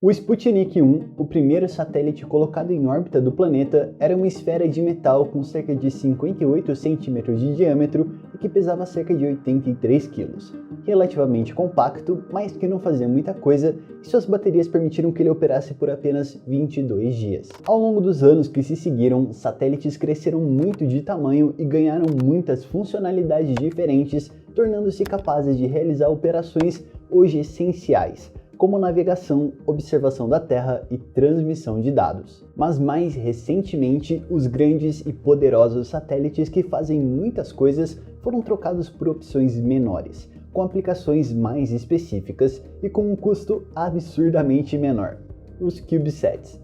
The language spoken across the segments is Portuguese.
O Sputnik 1, o primeiro satélite colocado em órbita do planeta, era uma esfera de metal com cerca de 58 centímetros de diâmetro e que pesava cerca de 83 quilos. Relativamente compacto, mas que não fazia muita coisa, e suas baterias permitiram que ele operasse por apenas 22 dias. Ao longo dos anos que se seguiram, satélites cresceram muito de tamanho e ganharam muitas funcionalidades diferentes, tornando-se capazes de realizar operações hoje essenciais, como navegação, observação da Terra e transmissão de dados. Mas mais recentemente, os grandes e poderosos satélites que fazem muitas coisas foram trocados por opções menores, com aplicações mais específicas e com um custo absurdamente menor: os CubeSats.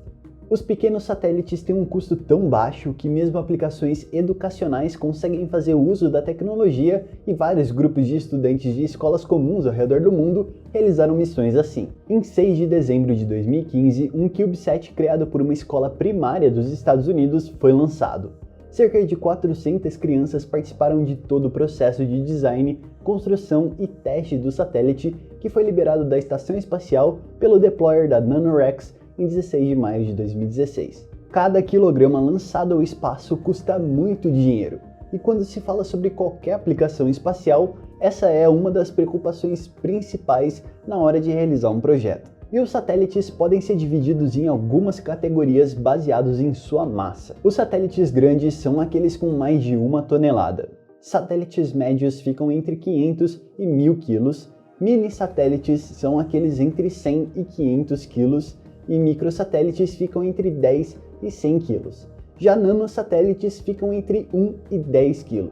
Os pequenos satélites têm um custo tão baixo que mesmo aplicações educacionais conseguem fazer uso da tecnologia, e vários grupos de estudantes de escolas comuns ao redor do mundo realizaram missões assim. Em 6 de dezembro de 2015, um CubeSat criado por uma escola primária dos Estados Unidos foi lançado. Cerca de 400 crianças participaram de todo o processo de design, construção e teste do satélite, que foi liberado da estação espacial pelo deployer da NanoRacks em 16 de maio de 2016. Cada quilograma lançado ao espaço custa muito dinheiro, e quando se fala sobre qualquer aplicação espacial, essa é uma das preocupações principais na hora de realizar um projeto. E os satélites podem ser divididos em algumas categorias baseados em sua massa. Os satélites grandes são aqueles com mais de 1 tonelada. Satélites médios ficam entre 500 e 1000 quilos. Mini satélites são aqueles entre 100 e 500 quilos. E microsatélites ficam entre 10 e 100 kg. Já nanosatélites ficam entre 1 e 10 kg,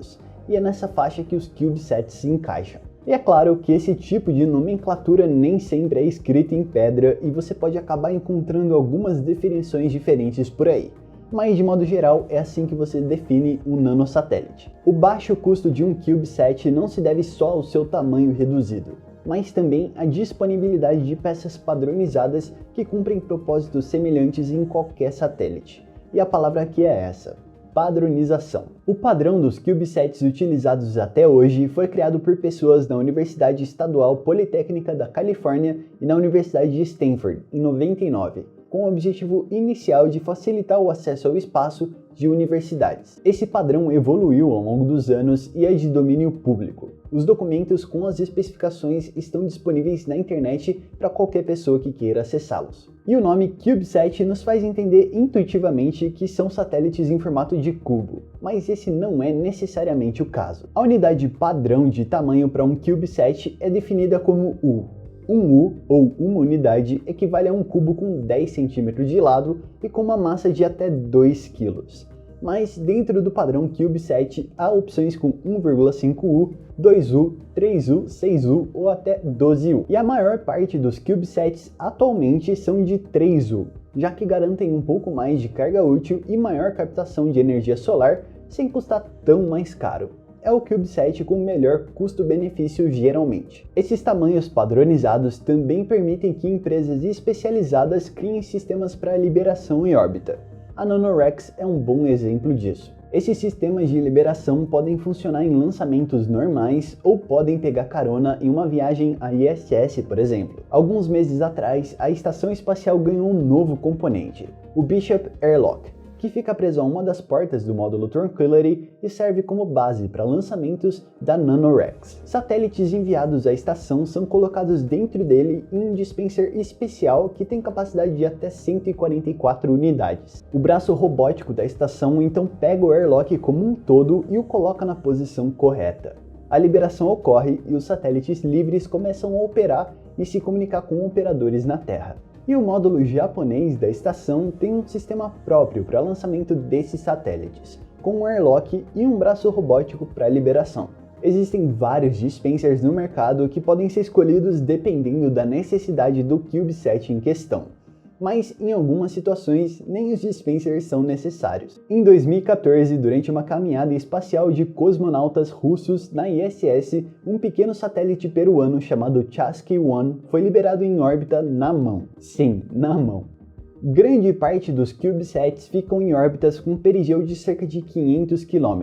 e é nessa faixa que os CubeSats se encaixam. E é claro que esse tipo de nomenclatura nem sempre é escrita em pedra e você pode acabar encontrando algumas definições diferentes por aí. Mas de modo geral é assim que você define um nanosatélite. O baixo custo de um CubeSat não se deve só ao seu tamanho reduzido, mas também a disponibilidade de peças padronizadas que cumprem propósitos semelhantes em qualquer satélite. E a palavra aqui é essa: padronização. O padrão dos CubeSats utilizados até hoje foi criado por pessoas da Universidade Estadual Politécnica da Califórnia e na Universidade de Stanford, em 99, com o objetivo inicial de facilitar o acesso ao espaço de universidades. Esse padrão evoluiu ao longo dos anos e é de domínio público. Os documentos com as especificações estão disponíveis na internet para qualquer pessoa que queira acessá-los. E o nome CubeSat nos faz entender intuitivamente que são satélites em formato de cubo, mas esse não é necessariamente o caso. A unidade padrão de tamanho para um CubeSat é definida como U. Um U, ou uma unidade, equivale a um cubo com 10 cm de lado e com uma massa de até 2 kg. Mas dentro do padrão CubeSat há opções com 1,5U, 2U, 3U, 6U ou até 12U. E a maior parte dos CubeSats atualmente são de 3U, já que garantem um pouco mais de carga útil e maior captação de energia solar sem custar tão mais caro. É o CubeSat com melhor custo-benefício geralmente. Esses tamanhos padronizados também permitem que empresas especializadas criem sistemas para liberação em órbita. A NanoRacks é um bom exemplo disso. Esses sistemas de liberação podem funcionar em lançamentos normais ou podem pegar carona em uma viagem à ISS, por exemplo. Alguns meses atrás, a estação espacial ganhou um novo componente, o Bishop Airlock, que fica preso a uma das portas do módulo Tranquility e serve como base para lançamentos da NanoRacks. Satélites enviados à estação são colocados dentro dele em um dispenser especial que tem capacidade de até 144 unidades. O braço robótico da estação então pega o airlock como um todo e o coloca na posição correta. A liberação ocorre e os satélites livres começam a operar e se comunicar com operadores na Terra. E o módulo japonês da estação tem um sistema próprio para lançamento desses satélites, com um airlock e um braço robótico para liberação. Existem vários dispensers no mercado que podem ser escolhidos dependendo da necessidade do CubeSat em questão, mas em algumas situações nem os dispensers são necessários. Em 2014, durante uma caminhada espacial de cosmonautas russos na ISS, um pequeno satélite peruano chamado Chasqui-1 foi liberado em órbita na mão. Sim, na mão. Grande parte dos CubeSats ficam em órbitas com perigeu de cerca de 500 km,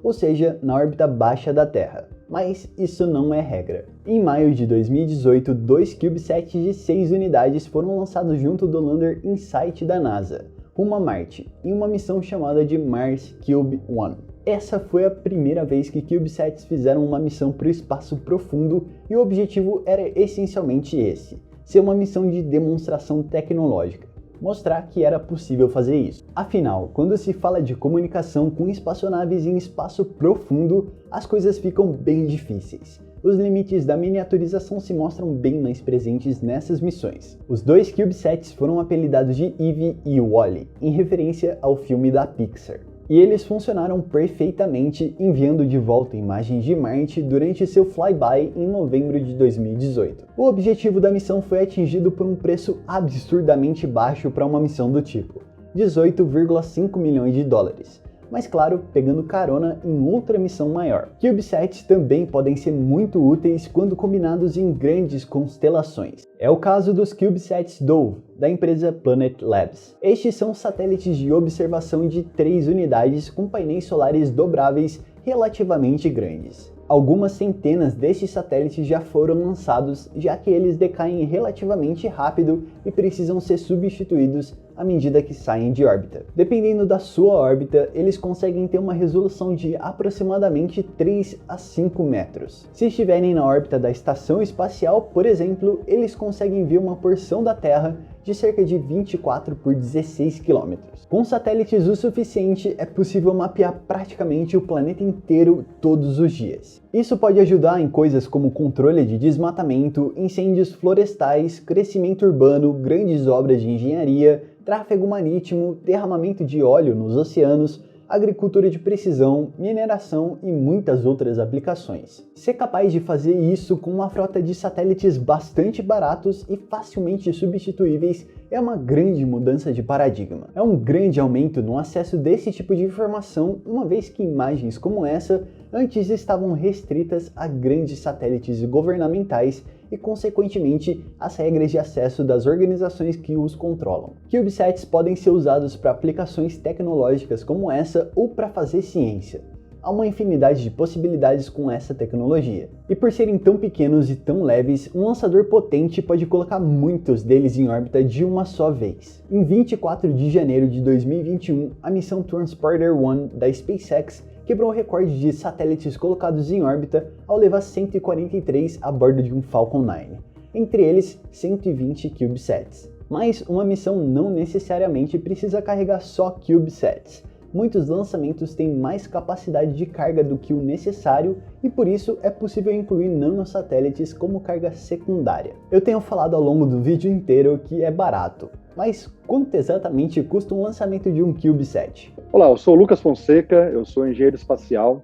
ou seja, na órbita baixa da Terra. Mas isso não é regra. Em maio de 2018, 2 CubeSats de 6 unidades foram lançados junto do lander InSight da NASA, rumo a Marte, em uma missão chamada de Mars Cube 1. Essa foi a primeira vez que CubeSats fizeram uma missão para o espaço profundo e o objetivo era essencialmente esse, ser uma missão de demonstração tecnológica, mostrar que era possível fazer isso. Afinal, quando se fala de comunicação com espaçonaves em espaço profundo, as coisas ficam bem difíceis. Os limites da miniaturização se mostram bem mais presentes nessas missões. Os 2 CubeSats foram apelidados de Eve e Wall-E, em referência ao filme da Pixar. E eles funcionaram perfeitamente, enviando de volta imagens de Marte durante seu flyby em novembro de 2018. O objetivo da missão foi atingido por um preço absurdamente baixo para uma missão do tipo, 18,5 milhões de dólares. Mas claro, pegando carona em outra missão maior. CubeSats também podem ser muito úteis quando combinados em grandes constelações. É o caso dos CubeSats Dove, da empresa Planet Labs. Estes são satélites de observação de 3 unidades com painéis solares dobráveis relativamente grandes. Algumas centenas desses satélites já foram lançados, já que eles decaem relativamente rápido e precisam ser substituídos à medida que saem de órbita. Dependendo da sua órbita, eles conseguem ter uma resolução de aproximadamente 3 a 5 metros. Se estiverem na órbita da estação espacial, por exemplo, eles conseguem ver uma porção da Terra de cerca de 24 por 16 km. Com satélites o suficiente, é possível mapear praticamente o planeta inteiro todos os dias. Isso pode ajudar em coisas como controle de desmatamento, incêndios florestais, crescimento urbano, grandes obras de engenharia, tráfego marítimo, derramamento de óleo nos oceanos, agricultura de precisão, mineração e muitas outras aplicações. Ser capaz de fazer isso com uma frota de satélites bastante baratos e facilmente substituíveis é uma grande mudança de paradigma. É um grande aumento no acesso desse tipo de informação, uma vez que imagens como essa antes estavam restritas a grandes satélites governamentais e, consequentemente, as regras de acesso das organizações que os controlam. CubeSats podem ser usados para aplicações tecnológicas como essa ou para fazer ciência. Há uma infinidade de possibilidades com essa tecnologia. E por serem tão pequenos e tão leves, um lançador potente pode colocar muitos deles em órbita de uma só vez. Em 24 de janeiro de 2021, a missão Transporter-1 da SpaceX quebrou o recorde de satélites colocados em órbita ao levar 143 a bordo de um Falcon 9, entre eles 120 CubeSats. Mas uma missão não necessariamente precisa carregar só CubeSats. Muitos lançamentos têm mais capacidade de carga do que o necessário e por isso é possível incluir nanosatélites como carga secundária. Eu tenho falado ao longo do vídeo inteiro que é barato, mas quanto exatamente custa um lançamento de um CubeSat? Olá, eu sou o Lucas Fonseca, eu sou engenheiro espacial.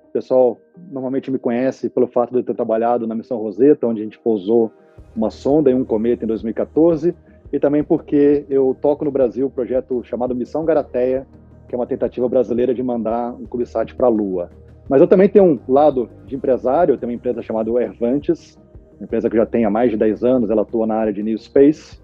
O pessoal normalmente me conhece pelo fato de eu ter trabalhado na missão Rosetta, onde a gente pousou uma sonda e um cometa em 2014, e também porque eu toco no Brasil o projeto chamado Missão Garateia, que é uma tentativa brasileira de mandar um CubeSat para a Lua. Mas eu também tenho um lado de empresário, eu tenho uma empresa chamada Airvantes, uma empresa que já tem há mais de 10 anos, ela atua na área de New Space,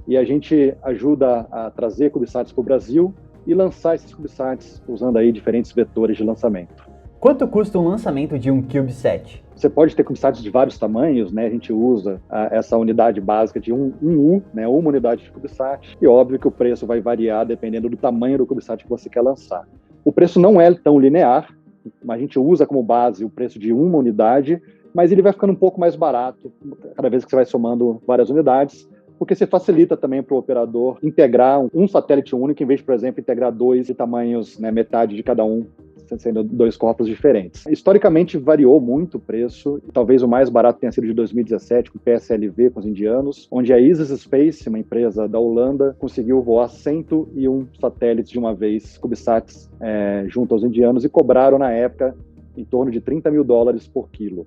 e a gente ajuda a trazer CubeSats para o Brasil e lançar esses CubeSats usando aí diferentes vetores de lançamento. Quanto custa um lançamento de um CubeSat? Você pode ter CubeSats de vários tamanhos, né? A gente usa essa unidade básica de um U, né? Uma unidade de CubeSat, e óbvio que o preço vai variar dependendo do tamanho do CubeSat que você quer lançar. O preço não é tão linear, a gente usa como base o preço de uma unidade, mas ele vai ficando um pouco mais barato cada vez que você vai somando várias unidades, porque você facilita também para o operador integrar um satélite único, em vez de, por exemplo, integrar 2 de tamanhos, né, metade de cada um, sendo 2 corpos diferentes. Historicamente, variou muito o preço. Talvez o mais barato tenha sido de 2017, com o PSLV, com os indianos, onde a Isis Space, uma empresa da Holanda, conseguiu voar 101 satélites de uma vez, CubeSats, junto aos indianos, e cobraram, na época, em torno de $30 mil por quilo.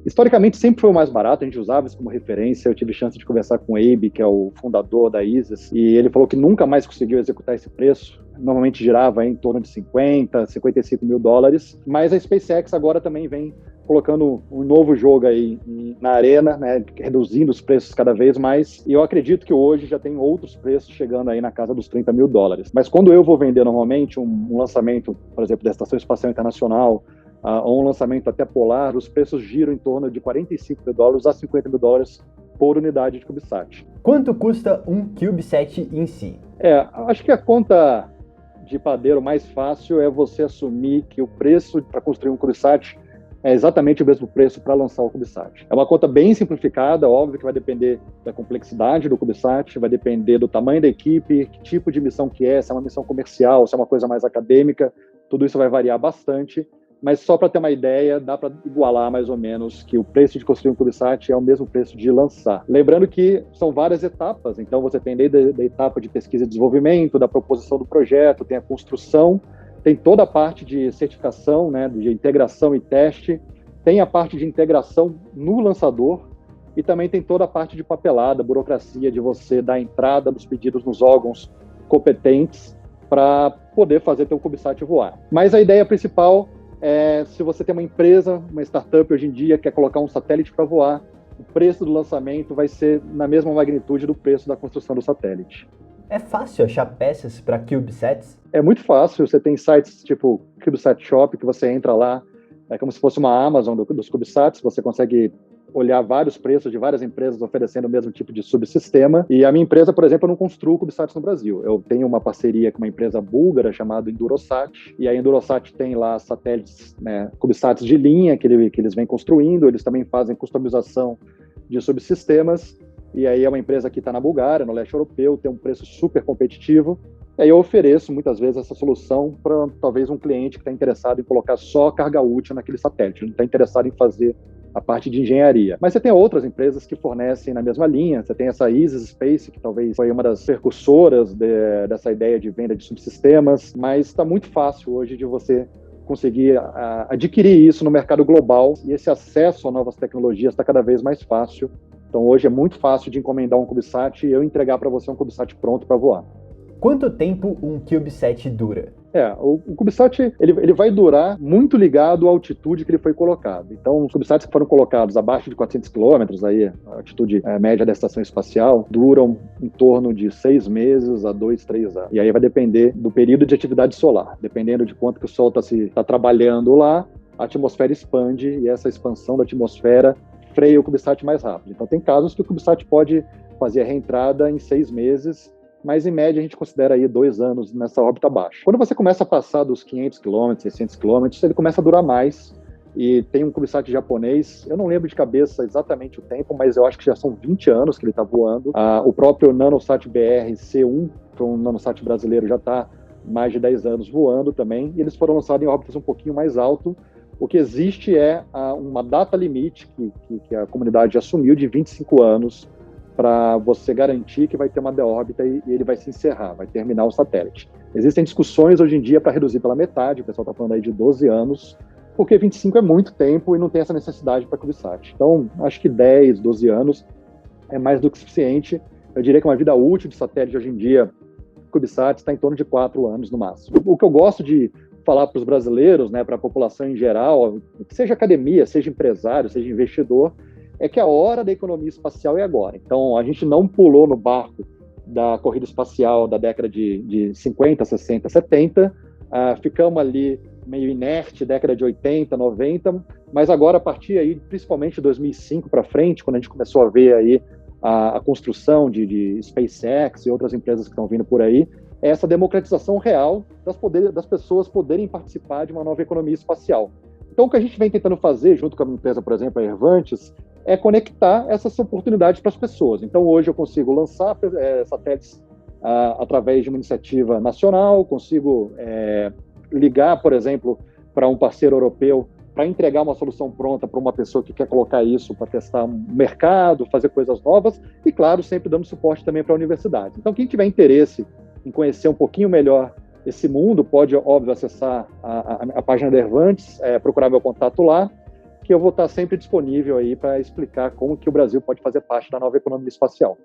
Historicamente, sempre foi o mais barato, a gente usava isso como referência. Eu tive chance de conversar com o Abe, que é o fundador da Isis, e ele falou que nunca mais conseguiu executar esse preço. Normalmente girava em torno de 50, 55 mil dólares, mas a SpaceX agora também vem colocando um novo jogo aí na arena, né, reduzindo os preços cada vez mais, e eu acredito que hoje já tem outros preços chegando aí na casa dos $30 mil. Mas quando eu vou vender normalmente um lançamento, por exemplo, da Estação Espacial Internacional, ou um lançamento até polar, os preços giram em torno de $45 mil a $50 mil por unidade de CubeSat. Quanto custa um CubeSat em si? Acho que a conta de padeiro mais fácil é você assumir que o preço para construir um CubeSat é exatamente o mesmo preço para lançar o CubeSat. É uma conta bem simplificada, óbvio que vai depender da complexidade do CubeSat, vai depender do tamanho da equipe, que tipo de missão que é, se é uma missão comercial, se é uma coisa mais acadêmica, tudo isso vai variar bastante, mas só para ter uma ideia, dá para igualar mais ou menos que o preço de construir um CubeSat é o mesmo preço de lançar. Lembrando que são várias etapas, então você tem desde a etapa de pesquisa e desenvolvimento, da proposição do projeto, tem a construção, tem toda a parte de certificação, né, de integração e teste, tem a parte de integração no lançador e também tem toda a parte de papelada, burocracia, de você dar entrada dos pedidos nos órgãos competentes para poder fazer teu CubeSat voar. Mas a ideia principal é, se você tem uma empresa, uma startup hoje em dia, quer colocar um satélite para voar, o preço do lançamento vai ser na mesma magnitude do preço da construção do satélite. É fácil achar peças para CubeSats? É muito fácil, você tem sites tipo CubeSat Shop, que você entra lá, é como se fosse uma Amazon dos CubeSats, você consegue olhar vários preços de várias empresas oferecendo o mesmo tipo de subsistema. E a minha empresa, por exemplo, eu não construo CubeSats no Brasil. Eu tenho uma parceria com uma empresa búlgara chamada Indurosat, e a Indurosat tem lá satélites, né, CubeSats de linha que eles vêm construindo, eles também fazem customização de subsistemas, e aí é uma empresa que está na Bulgária, no leste europeu, tem um preço super competitivo. E aí eu ofereço, muitas vezes, essa solução para talvez um cliente que está interessado em colocar só carga útil naquele satélite, não está interessado em fazer a parte de engenharia. Mas você tem outras empresas que fornecem na mesma linha, você tem essa Isis Space, que talvez foi uma das percursoras dessa ideia de venda de subsistemas, mas está muito fácil hoje de você conseguir adquirir isso no mercado global, e esse acesso a novas tecnologias está cada vez mais fácil. Então hoje é muito fácil de encomendar um CubeSat e eu entregar para você um CubeSat pronto para voar. Quanto tempo um CubeSat dura? O CubeSat ele vai durar muito ligado à altitude que ele foi colocado. Então, os CubeSats que foram colocados abaixo de 400 km, aí, a altitude média da estação espacial, duram em torno de 6 meses a 2, 3 anos. E aí vai depender do período de atividade solar. Dependendo de quanto que o Sol está trabalhando lá, a atmosfera expande e essa expansão da atmosfera freia o CubeSat mais rápido. Então, tem casos que o CubeSat pode fazer a reentrada em 6 meses, mas em média a gente considera aí 2 anos nessa órbita baixa. Quando você começa a passar dos 500 km, 600 km, ele começa a durar mais, e tem um CubeSat japonês, eu não lembro de cabeça exatamente o tempo, mas eu acho que já são 20 anos que ele está voando. O próprio Nanosat BR C1, que é um Nanosat brasileiro, já está mais de 10 anos voando também, e eles foram lançados em órbitas um pouquinho mais alto. O que existe é uma data limite que a comunidade assumiu de 25 anos, para você garantir que vai ter uma deórbita e ele vai se encerrar, vai terminar o satélite. Existem discussões hoje em dia para reduzir pela metade, o pessoal está falando aí de 12 anos, porque 25 é muito tempo e não tem essa necessidade para CubeSat. Então, acho que 10, 12 anos é mais do que suficiente. Eu diria que uma vida útil de satélite hoje em dia, CubeSat, está em torno de 4 anos no máximo. O que eu gosto de falar para os brasileiros, né, para a população em geral, seja academia, seja empresário, seja investidor, é que a hora da economia espacial é agora. Então, a gente não pulou no barco da corrida espacial da década de 50, 60, 70, ficamos ali meio inerte, década de 80, 90, mas agora, a partir aí, principalmente de 2005 para frente, quando a gente começou a ver aí a construção de SpaceX e outras empresas que estão vindo por aí, é essa democratização real das pessoas poderem participar de uma nova economia espacial. Então, o que a gente vem tentando fazer, junto com a minha empresa, por exemplo, a Airvantes, é conectar essas oportunidades para as pessoas. Então, hoje eu consigo lançar satélites através de uma iniciativa nacional, consigo ligar, por exemplo, para um parceiro europeu para entregar uma solução pronta para uma pessoa que quer colocar isso para testar um mercado, fazer coisas novas e, claro, sempre dando suporte também para a universidade. Então, quem tiver interesse em conhecer um pouquinho melhor esse mundo, pode, óbvio, acessar a página da Airvantes, procurar meu contato lá, que eu vou estar sempre disponível aí para explicar como que o Brasil pode fazer parte da nova economia espacial.